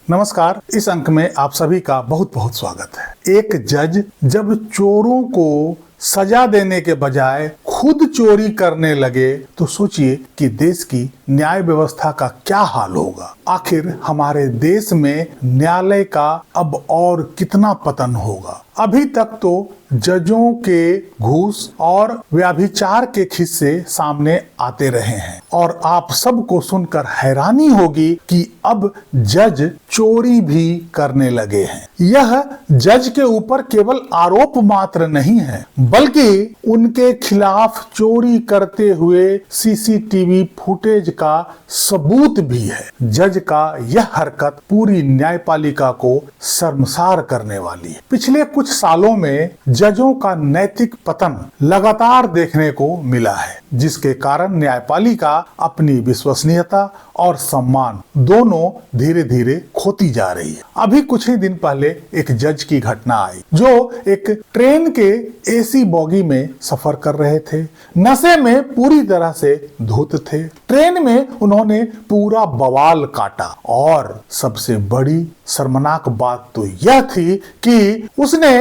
नमस्कार। इस अंक में आप सभी का बहुत बहुत स्वागत है। एक जज जब चोरों को सजा देने के बजाय खुद चोरी करने लगे तो सोचिए कि देश की न्याय व्यवस्था का क्या हाल होगा। आखिर हमारे देश में न्यायालय का अब और कितना पतन होगा। अभी तक तो जजों के घूस और व्यभिचार के किस्से सामने आते रहे हैं और आप सबको सुनकर हैरानी होगी कि अब जज चोरी भी करने लगे हैं। यह जज के ऊपर केवल आरोप मात्र नहीं है, बल्कि उनके खिलाफ चोरी करते हुए सीसीटीवी फुटेज का सबूत भी है। जज का यह हरकत पूरी न्यायपालिका को शर्मसार करने वाली है। पिछले कुछ सालों में जजों का नैतिक पतन लगातार देखने को मिला है, जिसके कारण न्यायपालिका अपनी विश्वसनीयता और सम्मान दोनों धीरे धीरे खोती जा रही है। अभी कुछ ही दिन पहले एक जज की घटना आई जो एक ट्रेन के एसी बोगी में सफर कर रहे थे। नशे में पूरी तरह से धुत थे। ट्रेन में उन्होंने पूरा बवाल काटा और सबसे बड़ी शर्मनाक बात तो यह थी कि उसने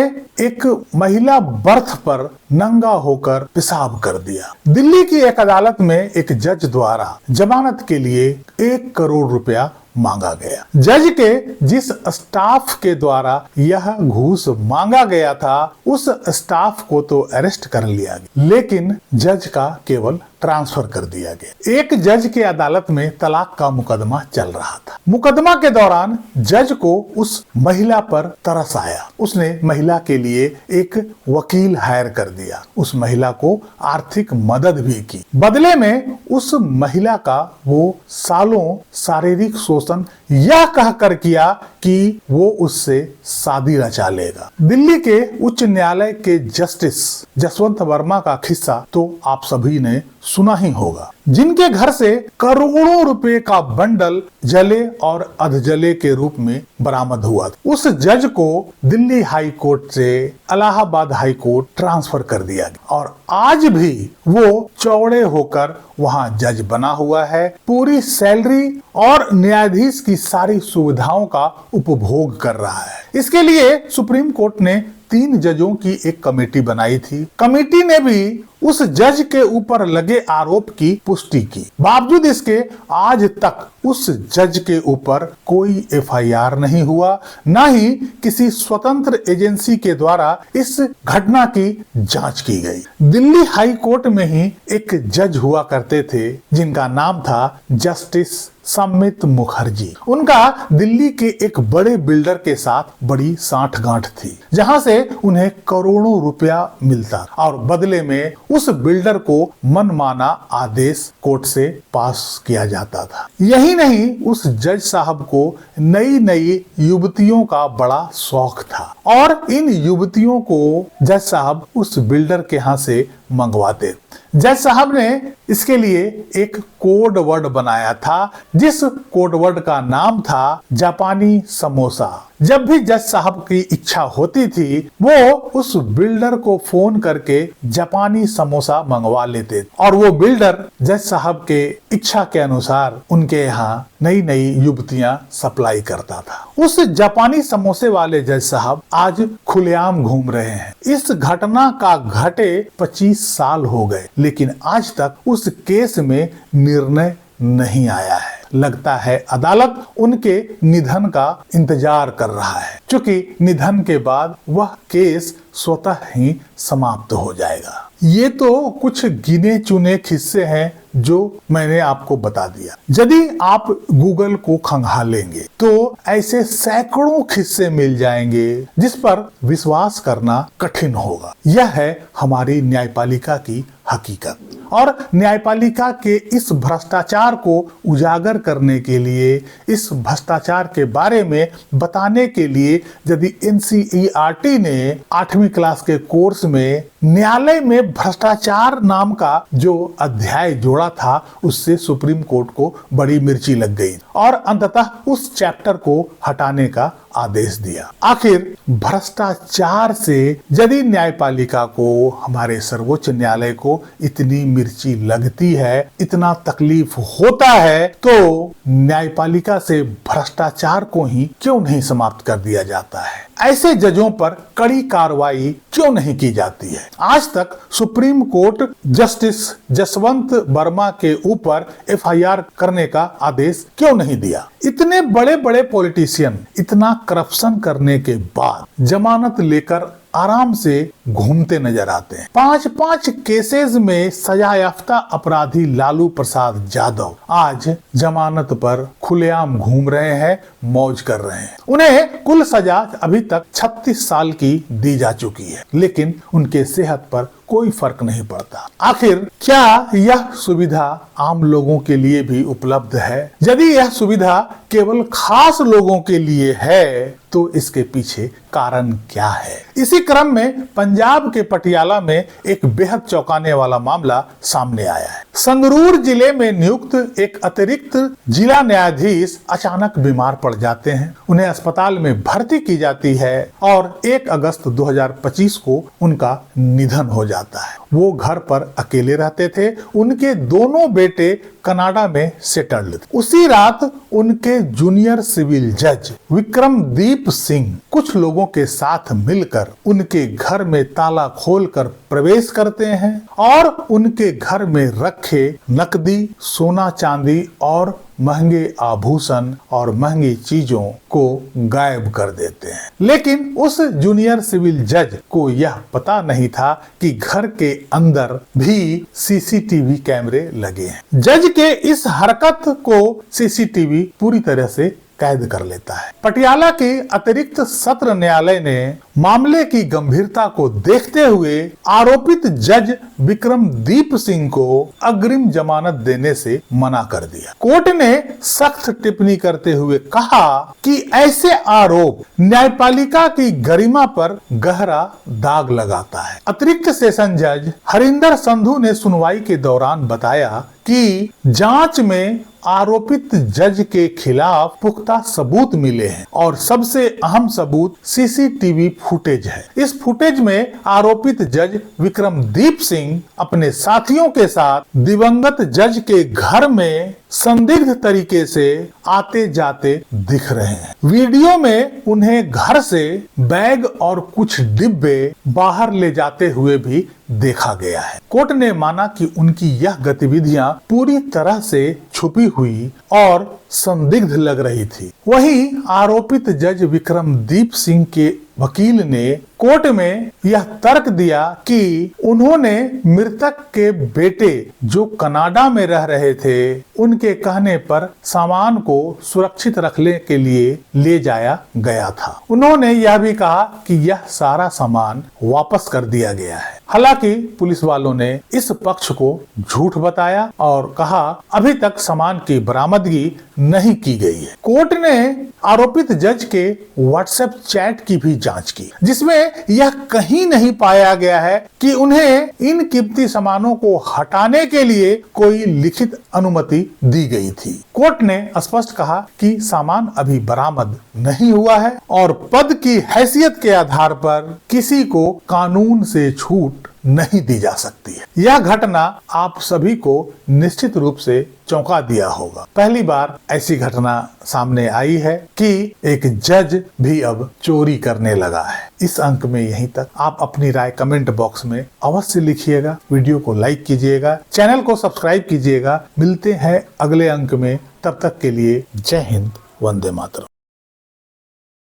एक महिला बर्थ पर नंगा होकर पेशाब कर दिया। दिल्ली की एक अदालत में एक जज द्वारा जमानत के लिए 1 करोड़ रुपया मांगा गया। जज के जिस स्टाफ के द्वारा यह घूस मांगा गया था उस स्टाफ को तो अरेस्ट कर लिया गया, लेकिन जज का केवल ट्रांसफर कर दिया गया। एक जज के अदालत में तलाक का मुकदमा चल रहा था। मुकदमा के दौरान जज को उस महिला पर तरस आया। उसने महिला के लिए एक वकील हायर कर दिया। उस महिला को आर्थिक मदद भी की। बदले में उस महिला का वो सालों शारीरिक शोषण यह कहकर किया कि वो उससे शादी रचा लेगा। दिल्ली के उच्च न्यायालय के जस्टिस जसवंत वर्मा का किस्सा तो आप सभी ने सुना ही होगा, जिनके घर से करोड़ों रुपए का बंडल जले और अधजले के रूप में बरामद हुआ। उस जज को दिल्ली हाई कोर्ट से इलाहाबाद हाई कोर्ट ट्रांसफर कर दिया गया और आज भी वो चौड़े होकर वहां जज बना हुआ है। पूरी सैलरी और न्यायाधीश की सारी सुविधाओं का उपभोग कर रहा है। इसके लिए सुप्रीम कोर्ट ने 3 जजों की एक कमेटी बनाई थी। कमेटी ने भी उस जज के ऊपर लगे आरोप की पुष्टि की। बावजूद इसके आज तक उस जज के ऊपर कोई एफआईआर नहीं हुआ, न ही किसी स्वतंत्र एजेंसी के द्वारा इस घटना की जांच की गई। दिल्ली हाई कोर्ट में ही एक जज हुआ करते थे जिनका नाम था जस्टिस सम्मित मुखर्जी। उनका दिल्ली के एक बड़े बिल्डर के साथ बड़ी साठगांठ थी, जहां से उन्हें करोड़ों रुपया मिलता और बदले में उस बिल्डर को मनमाना आदेश कोर्ट से पास किया जाता था। यही नहीं, उस जज साहब को नई नई युवतियों का बड़ा शौक था और इन युवतियों को जज साहब उस बिल्डर के यहाँ से मंगवाते। जज साहब ने इसके लिए एक कोड वर्ड बनाया था, जिस कोड वर्ड का नाम था जापानी समोसा। जब भी जज साहब की इच्छा होती थी वो उस बिल्डर को फोन करके जापानी समोसा मंगवा लेते और वो बिल्डर जज साहब के इच्छा के अनुसार उनके यहाँ नई नई युवतियां सप्लाई करता था। उस जापानी समोसे वाले जज साहब आज खुलेआम घूम रहे हैं। इस घटना का घटे 25 साल हो गए, लेकिन आज तक उस केस में निर्णय नहीं आया है। लगता है अदालत उनके निधन का इंतजार कर रहा है, क्योंकि निधन के बाद वह केस स्वतः ही समाप्त हो जाएगा। ये तो कुछ गिने चुने किस्से हैं जो मैंने आपको बता दिया। यदि आप गूगल को खंगालेंगे तो ऐसे सैकड़ों किस्से मिल जाएंगे जिस पर विश्वास करना कठिन होगा। यह है हमारी न्यायपालिका की हकीकत और न्यायपालिका के इस भ्रष्टाचार को उजागर करने के लिए, इस भ्रष्टाचार के बारे में बताने के लिए यदि एनसीईआरटी ने 8वीं क्लास के कोर्स में न्यायालय में भ्रष्टाचार नाम का जो अध्याय जोड़ा था, उससे सुप्रीम कोर्ट को बड़ी मिर्ची लग गई और अंततः उस चैप्टर को हटाने का आदेश दिया। आखिर भ्रष्टाचार से यदि न्यायपालिका को, हमारे सर्वोच्च न्यायालय को इतनी मिर्ची लगती है, इतना तकलीफ होता है, तो न्यायपालिका से भ्रष्टाचार को ही क्यों नहीं समाप्त कर दिया जाता है? ऐसे जजों पर कड़ी कार्रवाई क्यों नहीं की जाती है? आज तक supreme court justice Jaswant Verma के ऊपर एफआईआर करने का आदेश क्यों नहीं दिया? इतने बड़े बड़े पॉलिटिशियन इतना करप्शन करने के बाद जमानत लेकर आराम से घूमते नजर आते हैं। 5-5 केसेस में सजा याफ्ता अपराधी लालू प्रसाद यादव आज जमानत पर खुलेआम घूम रहे हैं, मौज कर रहे हैं। उन्हें कुल सजा अभी तक 36 साल की दी जा चुकी है, लेकिन उनके सेहत पर कोई फर्क नहीं पड़ता। आखिर क्या यह सुविधा आम लोगों के लिए भी उपलब्ध है? यदि यह सुविधा केवल खास लोगों के लिए है तो इसके पीछे कारण क्या है? इसी क्रम में पंजाब के पटियाला में एक बेहद चौंकाने वाला मामला सामने आया है। संगरूर जिले में नियुक्त एक अतिरिक्त जिला न्यायाधीश अचानक बीमार पड़ जाते हैं। उन्हें अस्पताल में भर्ती की जाती है और 1 अगस्त 2025 को उनका निधन हो जाता है। वो घर पर अकेले रहते थे। उनके दोनों बेटे कनाडा में सेटल्ड थे। उसी रात उनके जूनियर सिविल जज विक्रमदीप सिंह कुछ लोगों के साथ मिलकर उनके घर में ताला खोलकर प्रवेश करते हैं और उनके घर में रखे नकदी, सोना चांदी और महंगे आभूषण और महंगी चीजों को गायब कर देते हैं। लेकिन उस जूनियर सिविल जज को यह पता नहीं था कि घर के अंदर भी सीसीटीवी कैमरे लगे हैं। जज के इस हरकत को सीसीटीवी पूरी तरह से कैद कर लेता है। पटियाला के अतिरिक्त सत्र न्यायालय ने मामले की गंभीरता को देखते हुए आरोपित जज विक्रमदीप सिंह को अग्रिम जमानत देने से मना कर दिया। कोर्ट ने सख्त टिप्पणी करते हुए कहा कि ऐसे आरोप न्यायपालिका की गरिमा पर गहरा दाग लगाता है। अतिरिक्त सेशन जज हरिंदर संधू ने सुनवाई के दौरान बताया कि जांच में आरोपित जज के खिलाफ पुख्ता सबूत मिले हैं और सबसे अहम सबूत सीसीटीवी फुटेज है। इस फुटेज में आरोपित जज विक्रमदीप सिंह अपने साथियों के साथ दिवंगत जज के घर में संदिग्ध तरीके से आते जाते दिख रहे हैं। वीडियो में उन्हें घर से बैग और कुछ डिब्बे बाहर ले जाते हुए भी देखा गया है। कोर्ट ने माना कि उनकी यह गतिविधियां पूरी तरह से छुपी हुई और संदिग्ध लग रही थी। वहीं आरोपित जज विक्रमदीप सिंह के वकील ने कोर्ट में यह तर्क दिया कि उन्होंने मृतक के बेटे जो कनाडा में रह रहे थे उनके कहने पर सामान को सुरक्षित रखने के लिए ले जाया गया था। उन्होंने यह भी कहा कि यह सारा सामान वापस कर दिया गया है। हालांकि पुलिस वालों ने इस पक्ष को झूठ बताया और कहा अभी तक सामान की बरामदगी नहीं की गई है। कोर्ट ने आरोपित जज के व्हाट्सएप चैट की भी जांच की, जिसमें यह कहीं नहीं पाया गया है कि उन्हें इन कीमती सामानों को हटाने के लिए कोई लिखित अनुमति दी गई थी। कोर्ट ने स्पष्ट कहा कि सामान अभी बरामद नहीं हुआ है और पद की हैसियत के आधार पर किसी को कानून से छूट नहीं दी जा सकती है। यह घटना आप सभी को निश्चित रूप से चौंका दिया होगा। पहली बार ऐसी घटना सामने आई है कि एक जज भी अब चोरी करने लगा है। इस अंक में यहीं तक। आप अपनी राय कमेंट बॉक्स में अवश्य लिखिएगा, वीडियो को लाइक कीजिएगा, चैनल को सब्सक्राइब कीजिएगा। मिलते हैं अगले अंक में, तब तक के लिए जय हिंद, वंदे मातरम।